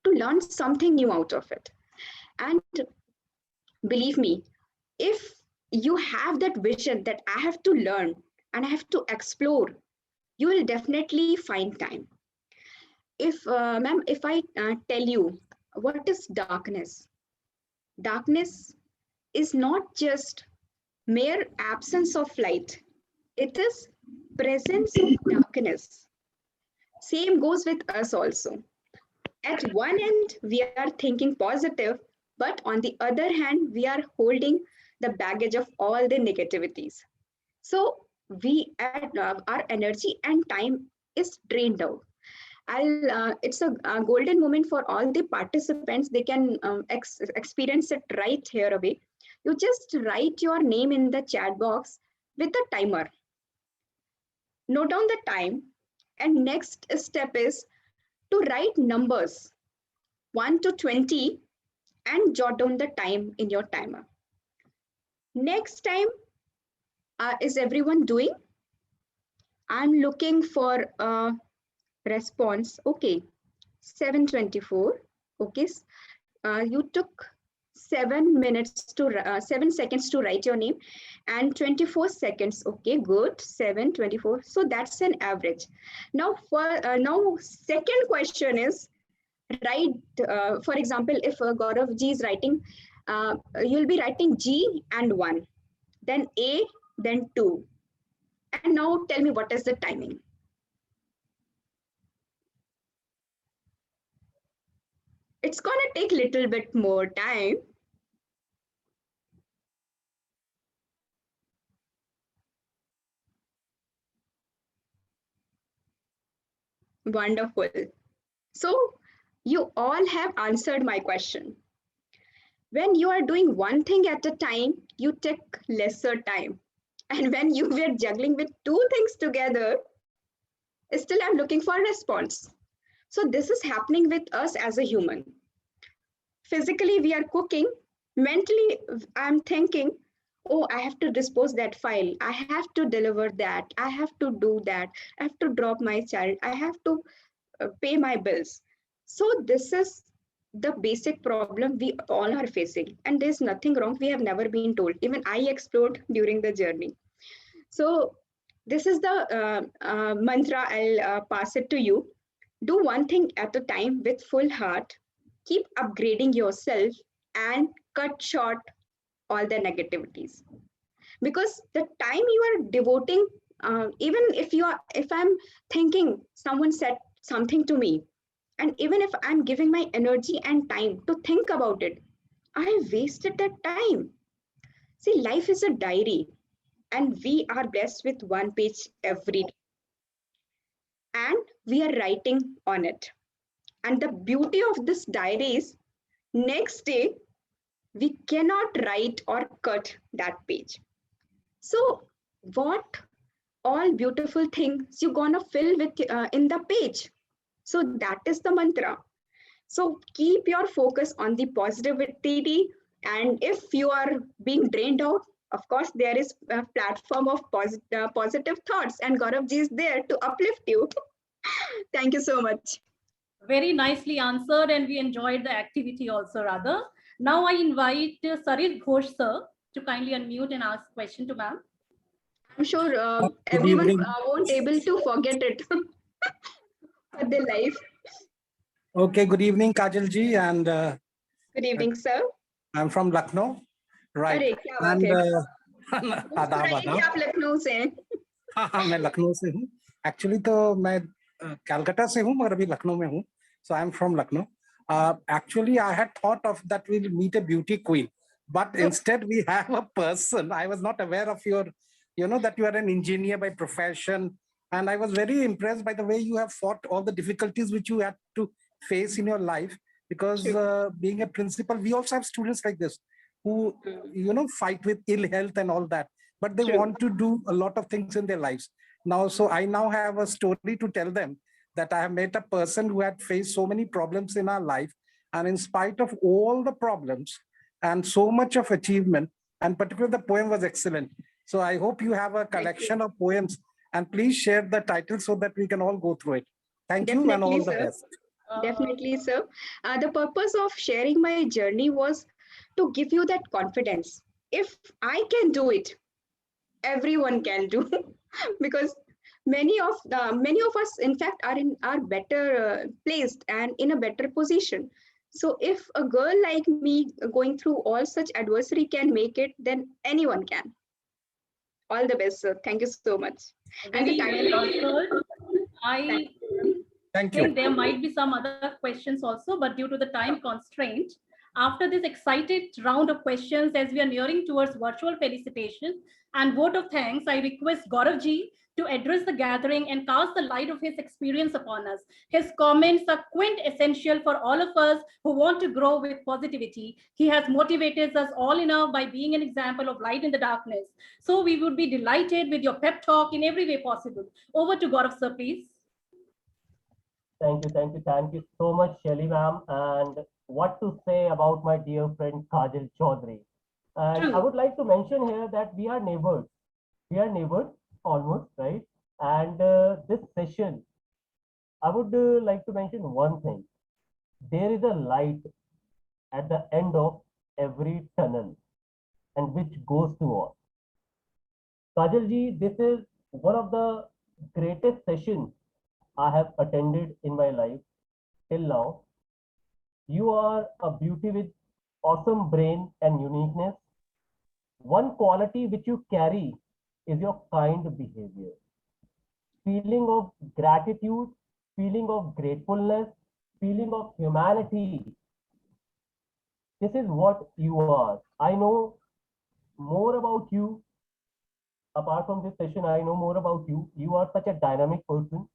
to learn something new out of it. And believe me, if you have that vision that I have to learn and I have to explore, you will definitely find time. If, ma'am, if I tell you what is darkness, darkness is not just mere absence of light, it is presence of darkness. Same goes with us also. At one end, we are thinking positive, but on the other hand, we are holding the baggage of all the negativities. So our energy and time is drained out. It's a golden moment for all the participants. They can experience it right here away. You just write your name in the chat box with a timer. Note down the time, and next step is to write numbers 1 to 20 and jot down the time in your timer. Next time, is everyone doing? I'm looking for a response. Okay, 7:24. Okay, you took 7 minutes to 7 seconds to write your name, and 24 seconds. Okay, good. 7:24. So that's an average. Now second question is write. For example, if Gaurav ji is writing, you'll be writing G and 1, then A, then 2. And now tell me what is the timing. It's gonna take a little bit more time. Wonderful. So you all have answered my question. When you are doing one thing at a time, you take lesser time. And when you were juggling with two things together, still I'm looking for a response. So this is happening with us as a human. Physically, we are cooking. Mentally, I'm thinking, oh, I have to dispose that file. I have to deliver that. I have to do that. I have to drop my child. I have to pay my bills. So this is the basic problem we all are facing. And there's nothing wrong. We have never been told. Even I explored during the journey. So this is the mantra. I'll pass it to you. Do one thing at a time with full heart. Keep upgrading yourself and cut short all the negativities. Because the time you are devoting, even if I'm thinking someone said something to me, And even if I'm giving my energy and time to think about it, I wasted that time. See, life is a diary, and we are blessed with one page every day, and we are writing on it. And the beauty of this diary is next day we cannot write or cut that page. So, what all beautiful things you gonna fill with in the page? So that is the mantra. So keep your focus on the positivity, and if you are being drained out, of course there is a platform of positive thoughts, and Gauravji is there to uplift you. Thank you so much. Very nicely answered, and we enjoyed the activity also, rather. Now I invite Sarit Ghosh sir to kindly unmute and ask question to ma'am. I'm sure Good everyone evening. won't able to forget it for their life. Okay, good evening, Kaajal ji, and Good evening, sir. I'm from Lucknow, right? अरे क्या बात And है, आदाब मुस्कुराइए कि आदाब। आप लखनऊ से हैं। हाँ हाँ, मैं लखनऊ से हूँ। एक्चुअली तो मैं कलकत्ता से हूँ, मगर अभी लखनऊ में हूँ। So I'm from Lucknow. Actually, I had thought of that we'll meet a beauty queen, but instead we have a person. I was not aware of your, that you are an engineer by profession, and I was very impressed by the way you have fought all the difficulties which you had to face in your life. Because being a principal, we also have students like this who, fight with ill health and all that, but they want to do a lot of things in their lives now. So I now have a story to tell them, that I have met a person who had faced so many problems in our life, and in spite of all the problems and so much of achievement, and particularly the poem was excellent. So I hope you have a collection of poems, and please share the title so that we can all go through it. Thank you, and all the Definitely, sir. best. Definitely, sir. The purpose of sharing my journey was to give you that confidence. If I can do it, everyone can do. Because many of us, in fact, are better placed and in a better position. So if a girl like me going through all such adversity can make it, then anyone can. All the best, sir. Thank you so much. And the Very well time. answered. I Thank think you. there might be some other questions also, but due to the time constraint, after this excited round of questions, as we are nearing towards virtual felicitation and vote of thanks, I request Gauravji to address the gathering and cast the light of his experience upon us. His comments are quintessential for all of us who want to grow with positivity. He has motivated us all enough by being an example of light in the darkness. So we would be delighted with your pep talk in every way possible. Over to Gaurav sir, please. Thank you so much, Shelly ma'am. And what to say about my dear friend Kaajal Choudhary. And I would like to mention here that we are neighbors. We are neighbors almost, right? And this session, I would like to mention one thing. There is a light at the end of every tunnel, and which goes to all. Kajal ji, this is one of the greatest sessions I have attended in my life till now. You are a beauty with awesome brain and uniqueness. One quality which you carry is your kind behavior. Feeling of gratitude, feeling of gratefulness, feeling of humanity. This is what you are. I know more about you. Apart from this session, I know more about you. You are such a dynamic person.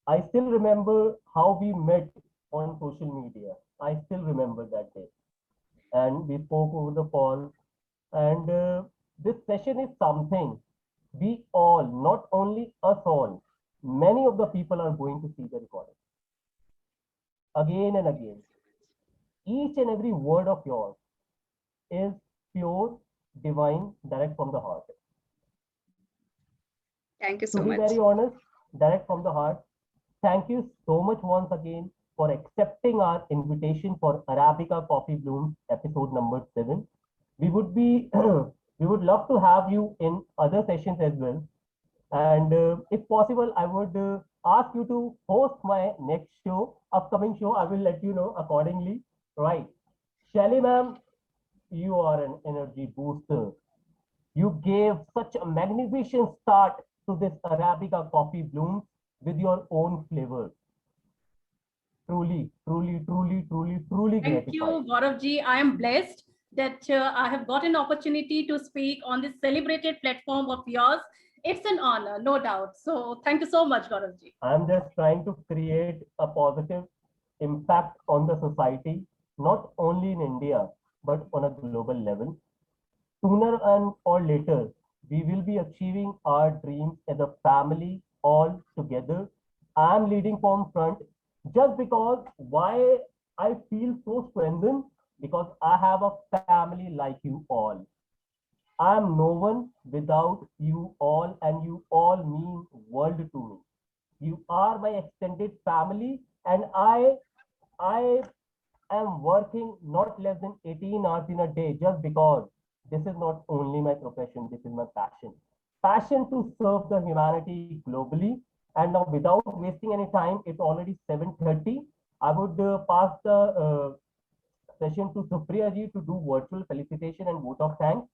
I still remember how we met on social media. I still remember that day. And we spoke over the phone. And this session is something we all, not only us all, many of the people are going to see the recording again and again. Each and every word of yours is pure, divine, direct from the heart. Thank you so To be much. very honest, direct from the heart. Thank you so much once again for accepting our invitation for Arabica Coffee Blooms episode number 7. We would be, we would love to have you in other sessions as well. And if possible, I would ask you to host my next show, upcoming show. I will let you know accordingly. Right. Shelly ma'am, you are an energy booster. You gave such a magnificent start to this Arabica Coffee Blooms with your own flavor. truly Thank gratified. you, Gaurav ji. I am blessed that I have got an opportunity to speak on this celebrated platform of yours. It's an honor, no doubt. So thank you so much, Gaurav ji. I'm just trying to create a positive impact on the society, not only in India, but on a global level. Sooner and or later, we will be achieving our dreams as a family all together. I'm leading from front just because why I feel so strengthened because I have a family like you all. I am no one without you all, and you all mean world to me. You are my extended family, and I am working not less than 18 hours in a day just because this is not only my profession, this is my passion. Passion to serve the humanity globally. And now without wasting any time, it's already 7:30. I would pass the session to Supriya ji to do virtual felicitation and vote of thanks.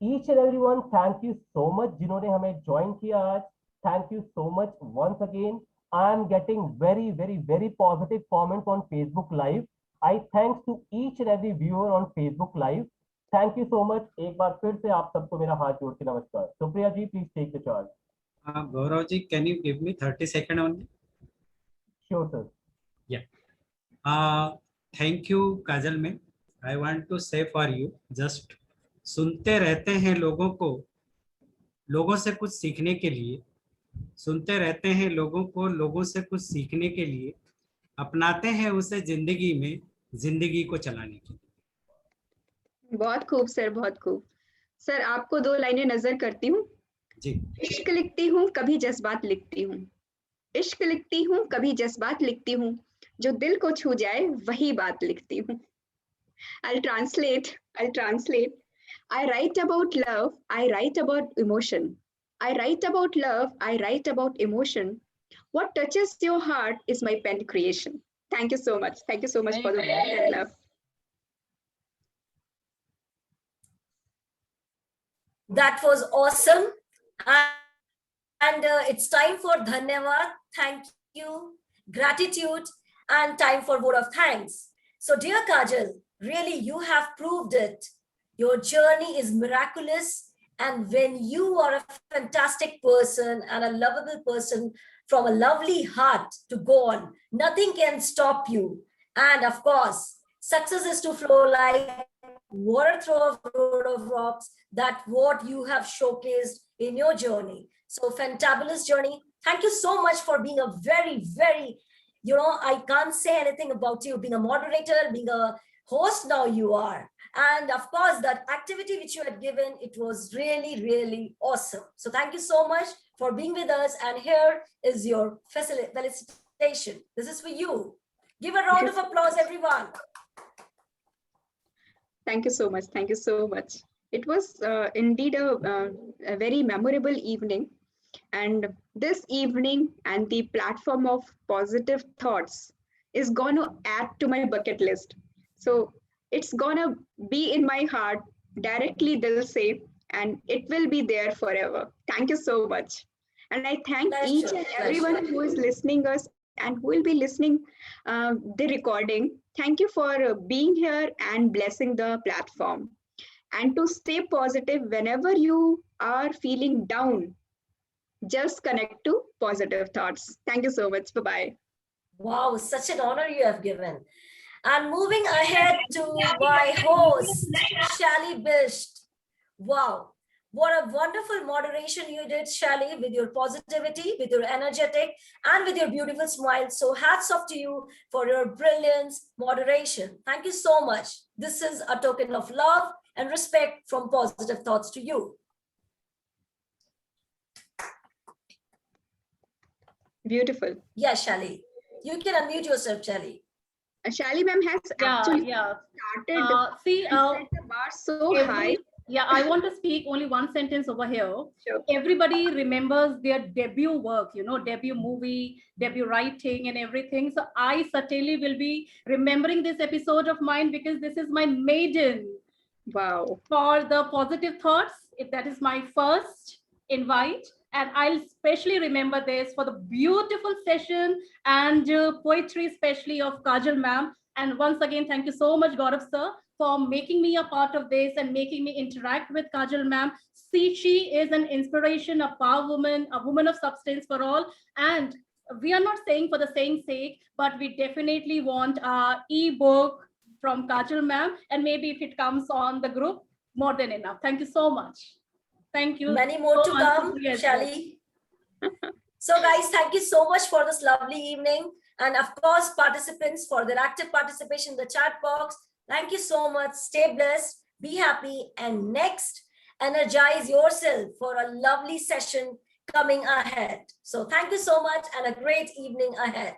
Each and everyone, thank you so much जिन्होंने हमें join किया आज. Thank you so much once again. I am getting very positive comments on Facebook Live. I thanks to each and every viewer on Facebook Live. Thank you so much. एक बार फिर से आप सबको मेरा हाथ जोड़ के नमस्कार. Supriya ji, please take the charge. Gaurav ji, can you give me 30 seconds only? Sure, sir. Yeah. Thank you, Kaajal ma'am. I want to say for you, just सुनते रहते हैं लोगों को, लोगों से कुछ सीखने के लिए, सुनते रहते हैं लोगों को, लोगों से कुछ सीखने के लिए, अपनाते हैं उसे जिंदगी में, जिंदगी को चलाने के लिए. बहुत खूब सर, बहुत खूब सर. आपको 2 लाइनें नजर करती हूँ जी. इश्क लिखती हूँ, कभी जज्बात लिखती हूँ. इश्क लिखती हूँ, कभी जज्बात लिखती हूँ. जो दिल को छू जाए वही बात लिखती हूँ. I'll translate. I write about love, I write about emotion. I write about love, I write about emotion. What touches your heart is my pen creation. Thank you so much. Thank you so much for the warmth and love. That was awesome. And it's time for Dhanyavad, thank you, gratitude, and time for vote of thanks. So dear Kaajal, really you have proved it. Your journey is miraculous. And when you are a fantastic person and a lovable person from a lovely heart to go on, nothing can stop you. And of course, success is to flow like water through a road of rocks. That's what you have showcased in your journey. So fantabulous journey. Thank you so much for being a very, I can't say anything about you being a moderator, being a host. Now you are. And of course, that activity which you had given, it was really awesome. So thank you so much for being with us. And here is your felicitation. This is for you. Give a round of applause, everyone. Thank you so much. Thank you so much. It was indeed a very memorable evening. And this evening and the platform of positive thoughts is going to add to my bucket list. So it's going to be in my heart directly, they'll say, and it will be there forever. Thank you so much. And I thank each and everyone who is listening us and who will be listening the recording. Thank you for being here and blessing the platform. And to stay positive whenever you are feeling down, just connect to positive thoughts. Thank you so much. Bye-bye. Wow, such an honor you have given. And moving ahead to my host, Shelly Bisht. Wow, what a wonderful moderation you did, Shelly, with your positivity, with your energetic, and with your beautiful smile. So hats off to you for your brilliance moderation. Thank you so much. This is a token of love and respect from Positive Thoughts to you. Beautiful. Yeah, Shelly. You can unmute yourself, Shelly. Shelly ma'am has actually started. See, set the bar so high. Yeah, I want to speak only one sentence over here. Sure. Everybody remembers their debut work, debut movie, debut writing and everything. So I certainly will be remembering this episode of mine because this is my maiden. Wow. For the Positive Thoughts, if that is my first invite. And I'll especially remember this for the beautiful session and poetry, especially of Kaajal ma'am. And once again, thank you so much, Gaurav sir, for making me a part of this and making me interact with Kaajal ma'am. See, she is an inspiration, a power woman, a woman of substance for all. And we are not saying for the saying sake, but we definitely want our e-book from Kaajal ma'am. And maybe if it comes on the group, more than enough. Thank you so much. Thank you. Many more so to much, come, Supriya, as Shelly. So guys, thank you so much for this lovely evening. And of course, participants for their active participation in the chat box. Thank you so much. Stay blessed, be happy. And next, energize yourself for a lovely session coming ahead. So thank you so much and a great evening ahead.